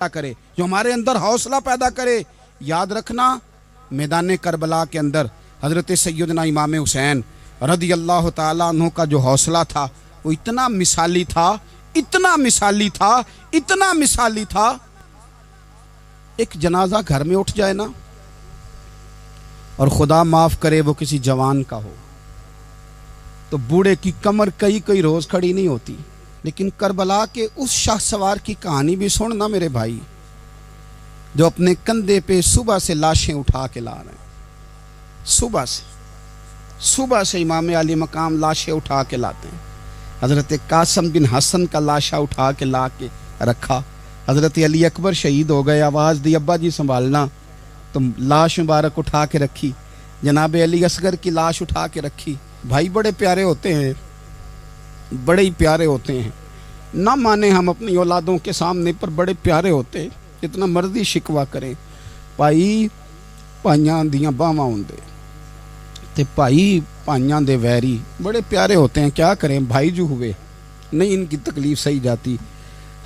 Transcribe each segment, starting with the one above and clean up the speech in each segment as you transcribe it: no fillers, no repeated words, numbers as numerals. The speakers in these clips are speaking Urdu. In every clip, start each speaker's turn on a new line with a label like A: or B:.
A: کرے، جو ہمارے اندر حوصلہ پیدا کرے۔ یاد رکھنا میدان کربلا کے اندر حضرت سیدنا امام حسین رضی اللہ تعالیٰ عنہ کا جو حوصلہ تھا وہ اتنا مثالی تھا، اتنا مثالی تھا، اتنا مثالی تھا۔ ایک جنازہ گھر میں اٹھ جائے نا، اور خدا معاف کرے وہ کسی جوان کا ہو، تو بوڑھے کی کمر کئی روز کھڑی نہیں ہوتی۔ لیکن کربلا کے اس شاہ سوار کی کہانی بھی سننا میرے بھائی، جو اپنے کندھے پہ صبح سے لاشیں اٹھا کے لا رہے ہیں۔ صبح سے امام علی مقام لاشیں اٹھا کے لاتے ہیں۔ حضرت قاسم بن حسن کا لاشا اٹھا کے لا کے رکھا۔ حضرت علی اکبر شہید ہو گئے، آواز دی ابا جی سنبھالنا، تو لاش مبارک اٹھا کے رکھی۔ جناب علی اصغر کی لاش اٹھا کے رکھی۔ بھائی بڑے پیارے ہوتے ہیں، بڑے ہی پیارے ہوتے ہیں، نہ مانیں ہم اپنی اولادوں کے سامنے، پر بڑے پیارے ہوتے ہیں، جتنا مرضی شکوہ کریں۔ بھائی پائیاں دیاں باواں ہوندے تے بھائی پائیاں دے ویری، بڑے پیارے ہوتے ہیں، کیا کریں بھائی جو ہوئے نہیں ان کی تکلیف صحیح جاتی۔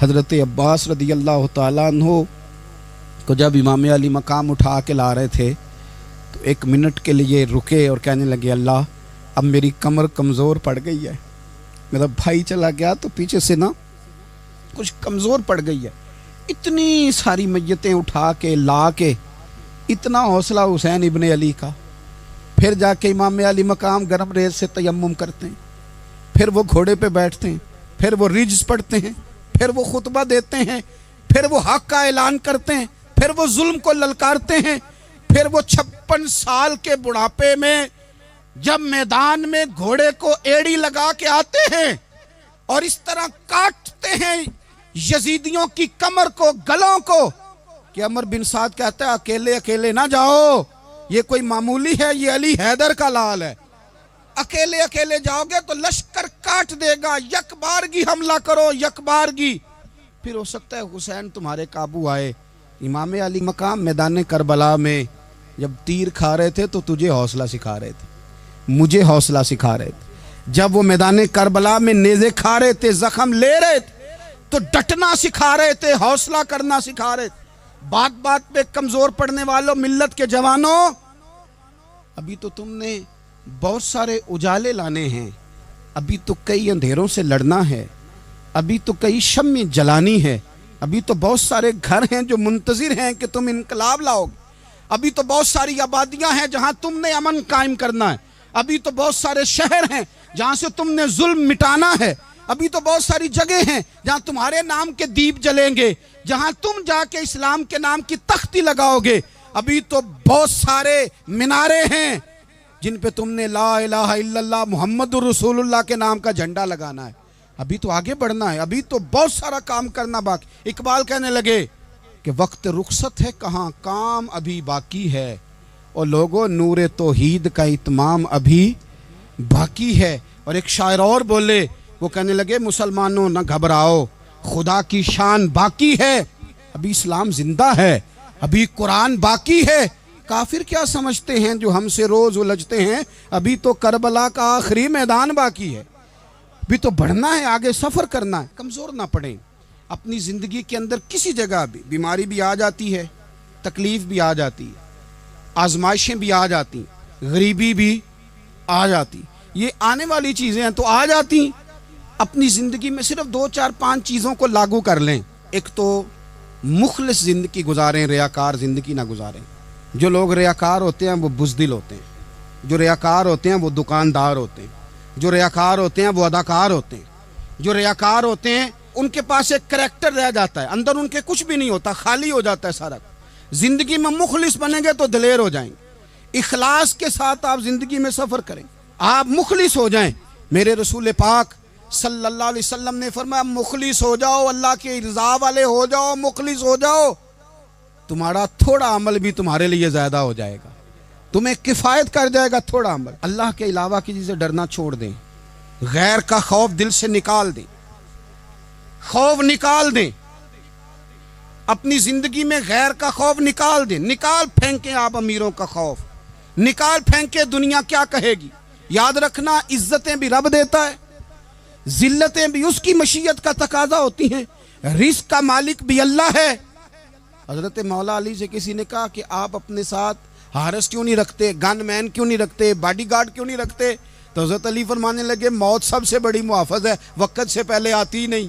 A: حضرت عباس رضی اللہ تعالیٰ عنہ کو جب امام علی مقام اٹھا کے لا رہے تھے تو ایک منٹ کے لیے رکے اور کہنے لگے، اللہ اب میری کمر کمزور پڑ گئی ہے، میرا بھائی چلا گیا تو پیچھے سے نا کچھ کمزور پڑ گئی ہے۔ اتنی ساری میتیں اٹھا کے لا کے، اتنا حوصلہ حسین ابن علی کا۔ پھر جا کے امام علی مقام گرم ریت سے تیمم کرتے ہیں، پھر وہ گھوڑے پہ بیٹھتے ہیں، پھر وہ رجز پڑھتے ہیں، پھر وہ خطبہ دیتے ہیں، پھر وہ حق کا اعلان کرتے ہیں، پھر وہ ظلم کو للکارتے ہیں، پھر وہ 56 سال کے بڑھاپے میں جب میدان میں گھوڑے کو ایڑی لگا کے آتے ہیں اور اس طرح کاٹتے ہیں یزیدیوں کی کمر کو، گلوں کو، کہ عمر بن سعد کہتا ہے اکیلے اکیلے نہ جاؤ، یہ کوئی معمولی ہے، یہ علی حیدر کا لال ہے، اکیلے اکیلے جاؤ گے تو لشکر کاٹ دے گا، یک بارگی حملہ کرو، یک بارگی۔ پھر ہو سکتا ہے حسین تمہارے قابو آئے۔ امام علی مقام میدان کربلا میں جب تیر کھا رہے تھے تو تجھے حوصلہ سکھا رہے تھے، مجھے حوصلہ سکھا رہے تھے۔ جب وہ میدان کربلا میں نیزے کھا رہے تھے، زخم لے رہے تھے، تو ڈٹنا سکھا رہے تھے، حوصلہ کرنا سکھا رہے تھے۔ بات بات پہ کمزور پڑنے والوں، ملت کے جوانوں، ابھی تو تم نے بہت سارے اجالے لانے ہیں، ابھی تو کئی اندھیروں سے لڑنا ہے، ابھی تو کئی شمع جلانی ہے، ابھی تو بہت سارے گھر ہیں جو منتظر ہیں کہ تم انقلاب لاؤ گے، ابھی تو بہت ساری آبادیاں ہیں جہاں تم نے امن قائم کرنا ہے، ابھی تو بہت سارے شہر ہیں جہاں سے تم نے ظلم مٹانا ہے، ابھی تو بہت ساری جگہ ہیں جہاں تمہارے نام کے دیپ جلیں گے، جہاں تم جا کے اسلام کے نام کی تختی لگاؤ گے، ابھی تو بہت سارے مینارے ہیں جن پہ تم نے لا الہ الا اللہ محمد الرسول اللہ کے نام کا جھنڈا لگانا ہے۔ ابھی تو آگے بڑھنا ہے، ابھی تو بہت سارا کام کرنا باقی۔ اقبال کہنے لگے کہ وقت رخصت ہے کہاں، کام ابھی باقی ہے، اور لوگوں نور توحید کا اتمام ابھی باقی ہے۔ اور ایک شاعر اور بولے، وہ کہنے لگے مسلمانوں نہ گھبراؤ، خدا کی شان باقی ہے، ابھی اسلام زندہ ہے، ابھی قرآن باقی ہے۔ کافر کیا سمجھتے ہیں جو ہم سے روز الجھتے ہیں، ابھی تو کربلا کا آخری میدان باقی ہے، ابھی تو بڑھنا ہے، آگے سفر کرنا ہے۔ کمزور نہ پڑیں۔ اپنی زندگی کے اندر کسی جگہ بھی بیماری بھی آ جاتی ہے، تکلیف بھی آ جاتی ہے، آزمائشیں بھی آ جاتی، غریبی بھی آ جاتی، یہ آنے والی چیزیں ہیں تو آ جاتی۔ اپنی زندگی میں صرف 2 4 5 چیزوں کو لاگو کر لیں۔ ایک تو مخلص زندگی گزاریں، ریاکار زندگی نہ گزاریں۔ جو لوگ ریاکار ہوتے ہیں وہ بزدل ہوتے ہیں، جو ریاکار ہوتے ہیں وہ دکاندار ہوتے ہیں، جو ریاکار ہوتے ہیں وہ اداکار ہوتے ہیں، جو ریاکار ہوتے ہیں ان کے پاس ایک کریکٹر رہ جاتا ہے، اندر ان کے کچھ بھی نہیں ہوتا، خالی ہو جاتا ہے سارا۔ زندگی میں مخلص بنیں گے تو دلیر ہو جائیں گے۔ اخلاص کے ساتھ آپ زندگی میں سفر کریں، آپ مخلص ہو جائیں۔ میرے رسول پاک صلی اللہ علیہ وسلم نے فرمایا مخلص ہو جاؤ، اللہ کے رضا والے ہو جاؤ، مخلص ہو جاؤ، تمہارا تھوڑا عمل بھی تمہارے لیے زیادہ ہو جائے گا، تمہیں کفایت کر جائے گا تھوڑا عمل۔ اللہ کے علاوہ کسی سے ڈرنا چھوڑ دیں، غیر کا خوف دل سے نکال دیں، خوف نکال دیں، اپنی زندگی میں غیر کا خوف نکال دیں، نکال پھینکیں آپ امیروں کا خوف، نکال پھینکیں دنیا کیا کہے گی۔ یاد رکھنا عزتیں بھی رب دیتا ہے، ذلتیں بھی اس کی مشیت کا تقاضا ہوتی ہیں، رزق کا مالک بھی اللہ ہے، حضرت مولا علی سے کسی نے کہا کہ آپ اپنے ساتھ حارس کیوں نہیں رکھتے، گن مین کیوں نہیں رکھتے، باڈی گارڈ کیوں نہیں رکھتے؟ تو حضرت علی فرمانے لگے موت سب سے بڑی محافظ ہے، وقت سے پہلے آتی نہیں،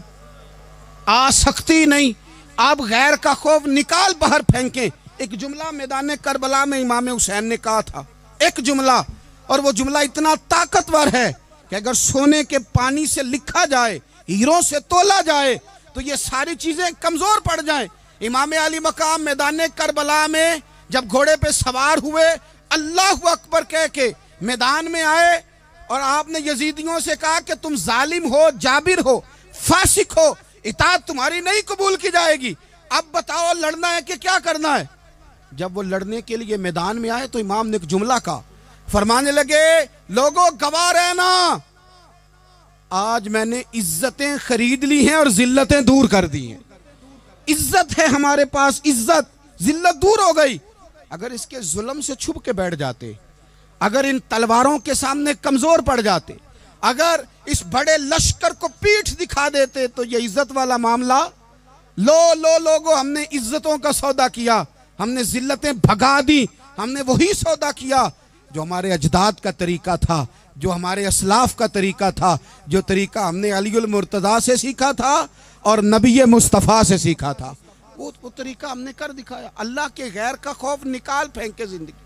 A: آ سکتی نہیں، آپ غیر کا خوف نکال باہر پھینکیں۔ ایک جملہ میدان کربلا میں امام حسین نے کہا تھا، ایک جملہ، اور وہ جملہ اتنا طاقتور ہے کہ اگر سونے کے پانی سے لکھا جائے، ہیروں سے تولا جائے تو یہ ساری چیزیں کمزور پڑ جائیں۔ امام علی مقام میدان کربلا میں جب گھوڑے پہ سوار ہوئے، اللہ اکبر کہہ کے میدان میں آئے، اور آپ نے یزیدیوں سے کہا کہ تم ظالم ہو، جابر ہو، فاسق ہو، اطاعت تمہاری نہیں قبول کی جائے گی، اب بتاؤ لڑنا ہے کہ کیا کرنا ہے؟ جب وہ لڑنے کے لیے میدان میں آئے تو امام نے ایک جملہ کہا، فرمانے لگے لوگوں گواہ رہنا، آج میں نے عزتیں خرید لی ہیں اور ذلتیں دور کر دی ہیں۔ عزت ہے ہمارے پاس، عزت، ذلت دور ہو گئی۔ اگر اس کے ظلم سے چھپ کے بیٹھ جاتے، اگر ان تلواروں کے سامنے کمزور پڑ جاتے، اگر اس بڑے لشکر کو پیٹھ دکھا دیتے تو یہ عزت والا معاملہ، لوگوں ہم نے عزتوں کا سودا کیا، ہم نے ذلتیں بھگا دی، ہم نے وہی سودا کیا جو ہمارے اجداد کا طریقہ تھا، جو ہمارے اسلاف کا طریقہ تھا، جو طریقہ ہم نے علی المرتضیٰ سے سیکھا تھا اور نبی مصطفیٰ سے سیکھا تھا، وہ طریقہ ہم نے کر دکھایا۔ اللہ کے غیر کا خوف نکال پھینکے زندگی۔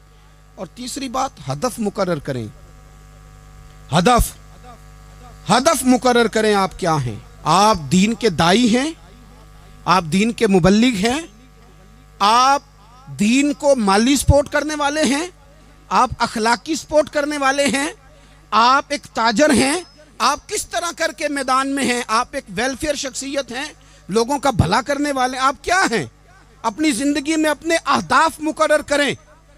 A: اور تیسری بات، ہدف مقرر کریں، ہدف مقرر کریں۔ آپ کیا ہیں؟ آپ دین کے دائی ہیں، آپ دین کے مبلغ ہیں، آپ دین کو مالی سپورٹ کرنے والے ہیں، آپ اخلاقی سپورٹ کرنے والے ہیں، آپ ایک تاجر ہیں، آپ کس طرح کر کے میدان میں ہیں، آپ ایک ویلفیئر شخصیت ہیں، لوگوں کا بھلا کرنے والے، آپ کیا ہیں؟ اپنی زندگی میں اپنے اہداف مقرر کریں،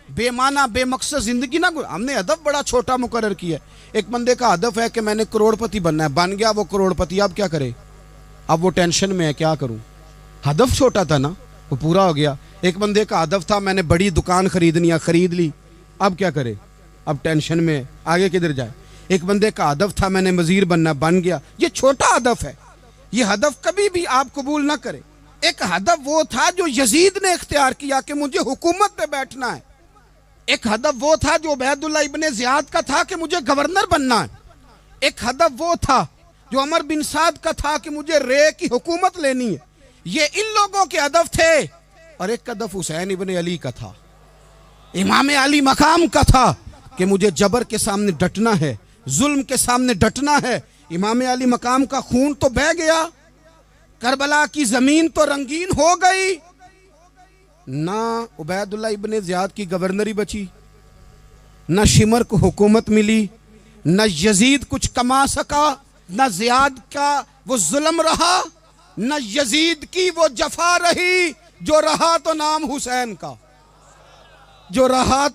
A: بے معنی بے مقصد زندگی نہ۔ ہم نے ہدف بڑا چھوٹا مقرر کیا ہے۔ ایک بندے کا ہدف ہے کہ میں نے کروڑ پتی بننا ہے، بن گیا وہ کروڑ پتی، اب کیا کرے؟ اب وہ ٹینشن میں ہے، کیا کروں؟ ہدف چھوٹا تھا نا، وہ پورا ہو گیا۔ ایک بندے کا ہدف تھا میں نے بڑی دکان خریدنی ہے، خرید لی، اب کیا کرے؟ اب ٹینشن میں ہے، آگے کدھر جائے؟ ایک بندے کا ہدف تھا میں نے وزیر بننا، بن گیا۔ یہ چھوٹا ہدف ہے، یہ ہدف کبھی بھی آپ قبول نہ کریں۔ ایک ہدف وہ تھا جو یزید نے اختیار کیا کہ مجھے حکومت پہ بیٹھنا ہے۔ ایک ہدف وہ تھا جو عبید اللہ ابن زیاد کا تھا کہ مجھے گورنر بننا ہے۔ ایک ہدف وہ تھا جو عمر بن سعد کا تھا کہ مجھے رے کی حکومت لینی ہے۔ یہ ان لوگوں کے ہدف تھے، اور ایک ہدف حسین ابن علی کا تھا، امام علی مقام کا تھا کہ مجھے جبر کے سامنے ڈٹنا ہے، ظلم کے سامنے ڈٹنا ہے۔ امام علی مقام کا خون تو بہہ گیا، کربلا کی زمین تو رنگین ہو گئی، نہ عبید اللہ ابن زیاد کی گورنری بچی، نہ شمر کو حکومت ملی، نہ یزید کچھ کما سکا، نہ زیاد کا وہ ظلم رہا، نہ یزید کی وہ جفا رہی، جو رہا تو نام حسین کا، جو رہا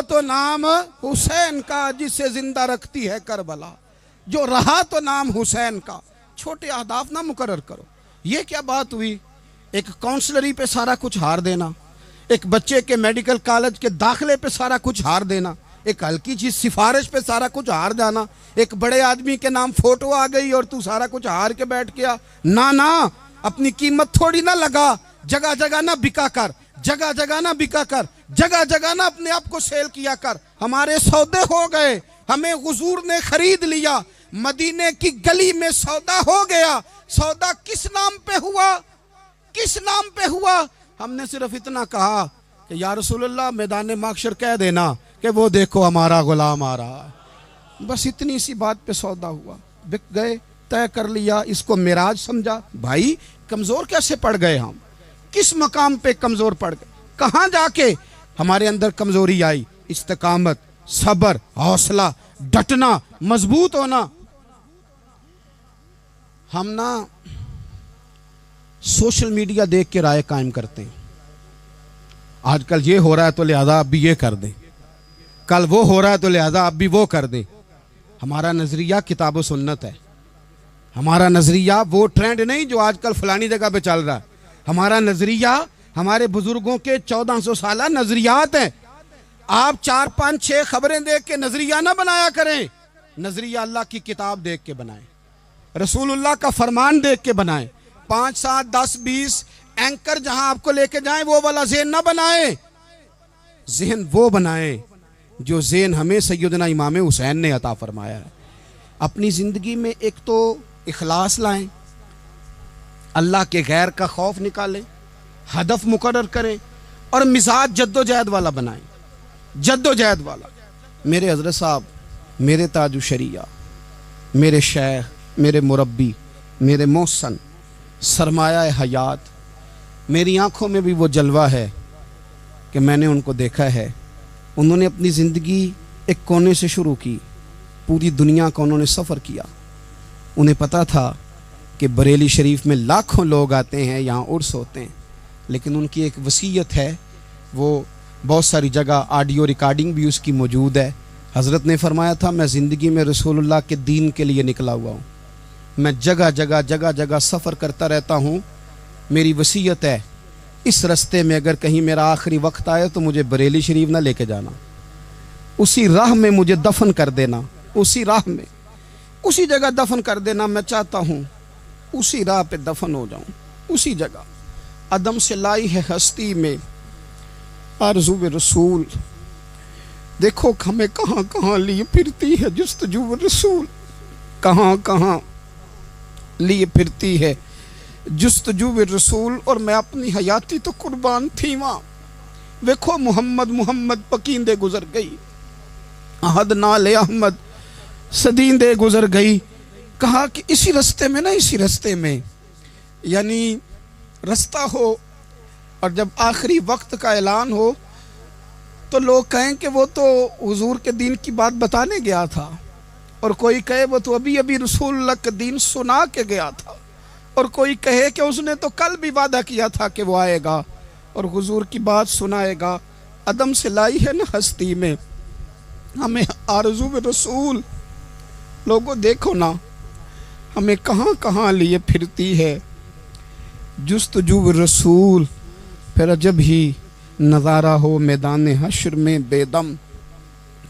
A: تو نام حسین کا، جسے زندہ رکھتی ہے کربلا، جو رہا تو نام حسین کا۔ چھوٹے اہداف نہ مقرر کرو۔ یہ کیا بات ہوئی؟ ایک کونسلری پہ سارا کچھ ہار دینا، ایک بچے کے میڈیکل کالج کے داخلے پہ سارا کچھ ہار دینا، ایک ہلکی چیز سفارش پہ سارا کچھ ہار جانا، ایک بڑے آدمی کے نام فوٹو آ گئی اور تو سارا کچھ ہار کے بیٹھ گیا۔ نہ، اپنی قیمت تھوڑی نہ لگا، جگہ جگہ نہ بکا کر، جگہ جگہ نہ اپنے آپ کو سیل کیا کر۔ ہمارے سودے ہو گئے، ہمیں حضور نے خرید لیا، مدینے کی گلی میں سودا ہو گیا۔ سودا کس نام پہ ہوا؟ ہم نے صرف اتنا کہا کہ یا رسول اللہ میدان محشر کہہ دینا کہ وہ دیکھو ہمارا غلام آ رہا ہے، بس اتنی سی بات پہ سودا ہوا، بک گئے، طے کر لیا، اس کو معراج سمجھا۔ بھائی کمزور کیسے پڑ گئے ہم؟ کس مقام پہ کمزور پڑ گئے؟ کہاں جا کے ہمارے اندر کمزوری آئی؟ استقامت، صبر، حوصلہ، ڈٹنا، مضبوط ہونا۔ ہم نا سوشل میڈیا دیکھ کے رائے قائم کرتے ہیں، آج کل یہ ہو رہا ہے تو لہذا اب بھی یہ کر دیں، کل وہ ہو رہا ہے تو لہذا اب بھی وہ کر دیں۔ ہمارا نظریہ کتاب و سنت ہے، ہمارا نظریہ وہ ٹرینڈ نہیں جو آج کل فلانی جگہ پہ چل رہا ہے۔ ہمارا نظریہ ہمارے بزرگوں کے 1400 سالہ نظریات ہیں۔ آپ 4 5 6 خبریں دیکھ کے نظریہ نہ بنایا کریں، نظریہ اللہ کی کتاب دیکھ کے بنائیں، رسول اللہ کا فرمان دیکھ کے بنائیں، 5, 7, 10, 20 اینکر جہاں آپ کو لے کے جائیں وہ والا ذہن نہ بنائیں، ذہن وہ بنائیں جو ذہن ہمیں سیدنا امام حسین نے عطا فرمایا ہے۔ اپنی زندگی میں ایک تو اخلاص لائیں، اللہ کے غیر کا خوف نکالیں، ہدف مقرر کریں اور مزاج جد و جہد والا بنائیں، جد و جہد والا۔ میرے حضرت صاحب، میرے تاج الشریعہ، میرے شیخ، میرے مربی، میرے محسن، سرمایہ حیات، میری آنکھوں میں بھی وہ جلوہ ہے کہ میں نے ان کو دیکھا ہے۔ انہوں نے اپنی زندگی ایک کونے سے شروع کی، پوری دنیا کا انہوں نے سفر کیا۔ انہیں پتہ تھا کہ بریلی شریف میں لاکھوں لوگ آتے ہیں، یہاں عرس ہوتے ہیں، لیکن ان کی ایک وصیت ہے، وہ بہت ساری جگہ آڈیو ریکارڈنگ بھی اس کی موجود ہے۔ حضرت نے فرمایا تھا میں زندگی میں رسول اللہ کے دین کے لیے نکلا ہوا ہوں، میں جگہ جگہ سفر کرتا رہتا ہوں، میری وصیت ہے اس رستے میں اگر کہیں میرا آخری وقت آئے تو مجھے بریلی شریف نہ لے کے جانا، اسی راہ میں مجھے دفن کر دینا، اسی راہ میں اسی جگہ دفن کر دینا، میں چاہتا ہوں اسی راہ پہ دفن ہو جاؤں، اسی جگہ۔ عدم سے لائی ہے ہستی میں آرزو رسول، دیکھو ہمیں کہاں کہاں لیے پھرتی ہے جستجو رسول، کہاں کہاں لیے پھرتی ہے جستجو رسول، اور میں اپنی حیاتی تو قربان تھی وہاں، دیکھو محمد پکیندے گزر گئی، احد نال احمد صدیندے گزر گئی۔ کہا کہ اسی رستے میں نا، اسی رستے میں، یعنی رستہ ہو اور جب آخری وقت کا اعلان ہو تو لوگ کہیں کہ وہ تو حضور کے دین کی بات بتانے گیا تھا، اور کوئی کہے وہ تو ابھی رسول اللہ کا دین سنا کے گیا تھا، اور کوئی کہے کہ اس نے تو کل بھی وعدہ کیا تھا کہ وہ آئے گا اور حضور کی بات سنائے گا۔ عدم سے لائی ہے نا ہستی میں ہمیں آرزو رسول، لوگوں دیکھو نا ہمیں کہاں کہاں لیے پھرتی ہے جستجو رسول۔ پھر عجب ہی نظارہ ہو میدان حشر میں بے دم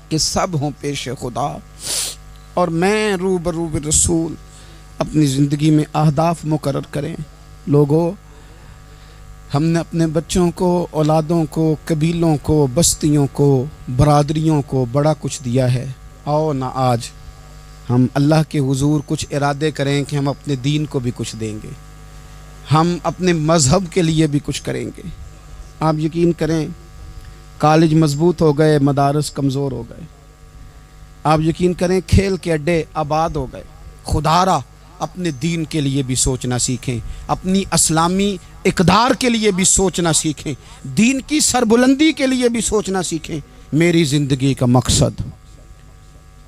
A: کہ سب ہوں پیش خدا، اور میں روبرو رسول۔ اپنی زندگی میں اہداف مقرر کریں لوگوں۔ ہم نے اپنے بچوں کو، اولادوں کو، قبیلوں کو، بستیوں کو، برادریوں کو بڑا کچھ دیا ہے۔ آؤ نہ آج ہم اللہ کے حضور کچھ ارادے کریں کہ ہم اپنے دین کو بھی کچھ دیں گے، ہم اپنے مذہب کے لیے بھی کچھ کریں گے۔ آپ یقین کریں کالج مضبوط ہو گئے، مدارس کمزور ہو گئے، آپ یقین کریں کھیل کے اڈے آباد ہو گئے۔ خدا را اپنے دین کے لیے بھی سوچنا سیکھیں، اپنی اسلامی اقدار کے لیے بھی سوچنا سیکھیں، دین کی سربلندی کے لیے بھی سوچنا سیکھیں۔ میری زندگی کا مقصد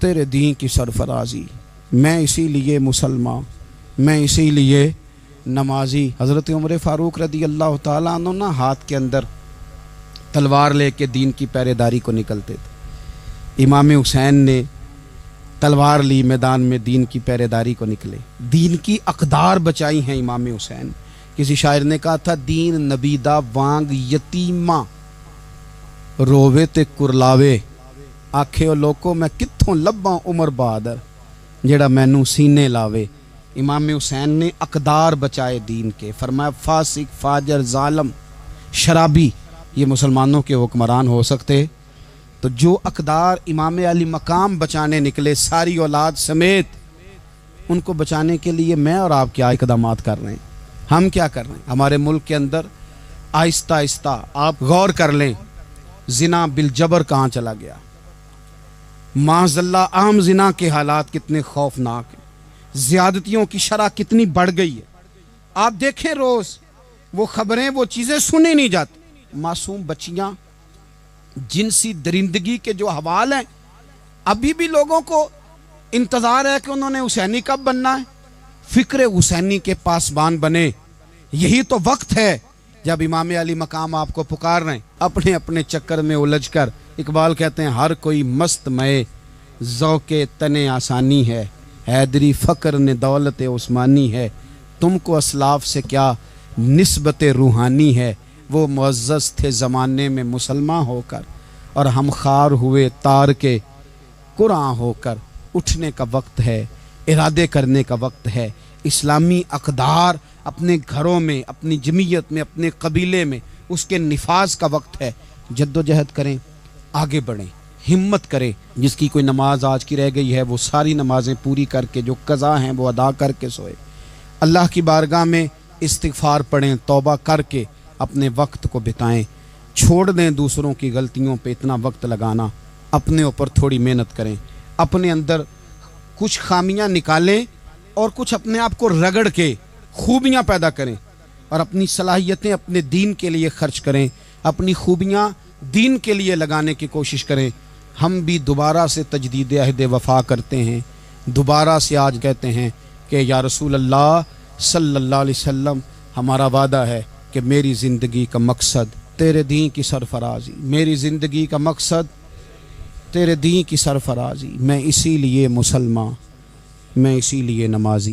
A: تیرے دین کی سرفرازی، میں اسی لیے مسلمان، میں اسی لیے نمازی۔ حضرت عمر فاروق رضی اللہ تعالیٰ عنہ نا ہاتھ کے اندر تلوار لے کے دین کی پہرے داری کو نکلتے تھے۔ امام حسین نے تلوار لی، میدان میں دین کی پہرے داری کو نکلے، دین کی اقدار بچائی ہیں امام حسین۔ کسی شاعر نے کہا تھا دین نبیدہ وانگ یتیماں رووے تے کرلاوے، آکھے او لوکو میں کتھوں لباں عمر بہادر جڑا مینوں سینے لاوے۔ امام حسین نے اقدار بچائے دین کے، فرمایا فاسق، فاجر، ظالم، شرابی یہ مسلمانوں کے حکمران ہو سکتے؟ تو جو اقدار امام علی مقام بچانے نکلے ساری اولاد سمیت، ان کو بچانے کے لیے میں اور آپ کیا اقدامات کر رہے ہیں، ہم کیا کر رہے ہیں؟ ہمارے ملک کے اندر آہستہ آہستہ آپ غور کر لیں، زنا بالجبر کہاں چلا گیا، معاذ اللہ عام زنا کے حالات کتنے خوفناک ہیں، زیادتیوں کی شرح کتنی بڑھ گئی ہے۔ آپ دیکھیں روز وہ خبریں، وہ چیزیں سنی نہیں جاتی، معصوم بچیاں، جنسی درندگی کے جو حوال ہیں، ابھی بھی لوگوں کو انتظار ہے کہ انہوں نے حسینی کب بننا ہے، فکر حسینی کے پاسبان بنے۔ یہی تو وقت ہے جب امام علی مقام آپ کو پکار رہے ہیں، اپنے اپنے چکر میں الجھ کر۔ اقبال کہتے ہیں ہر کوئی مست مئے ذوق تنے آسانی ہے، حیدری فقر نے دولت عثمانی ہے، تم کو اسلاف سے کیا نسبت روحانی ہے۔ وہ معزز تھے زمانے میں مسلمان ہو کر، اور ہم خار ہوئے تار کے قرآن ہو کر۔ اٹھنے کا وقت ہے، ارادے کرنے کا وقت ہے، اسلامی اقدار اپنے گھروں میں، اپنی جمعیت میں، اپنے قبیلے میں اس کے نفاذ کا وقت ہے۔ جد و جہد کریں، آگے بڑھیں، ہمت کریں۔ جس کی کوئی نماز آج کی رہ گئی ہے وہ ساری نمازیں پوری کر کے، جو قضا ہیں وہ ادا کر کے سوئے۔ اللہ کی بارگاہ میں استغفار پڑھیں، توبہ کر کے اپنے وقت کو بتائیں، چھوڑ دیں دوسروں کی غلطیوں پہ اتنا وقت لگانا، اپنے اوپر تھوڑی محنت کریں، اپنے اندر کچھ خامیاں نکالیں اور کچھ اپنے آپ کو رگڑ کے خوبیاں پیدا کریں، اور اپنی صلاحیتیں اپنے دین کے لیے خرچ کریں، اپنی خوبیاں دین کے لیے لگانے کی کوشش کریں۔ ہم بھی دوبارہ سے تجدید عہد وفا کرتے ہیں، دوبارہ سے آج کہتے ہیں کہ یا رسول اللہ صلی اللہ علیہ وسلم، ہمارا وعدہ ہے کہ میری زندگی کا مقصد تیرے دین کی سرفرازی، میری زندگی کا مقصد تیرے دین کی سرفرازی، میں اسی لیے مسلمان، میں اسی لیے نمازی۔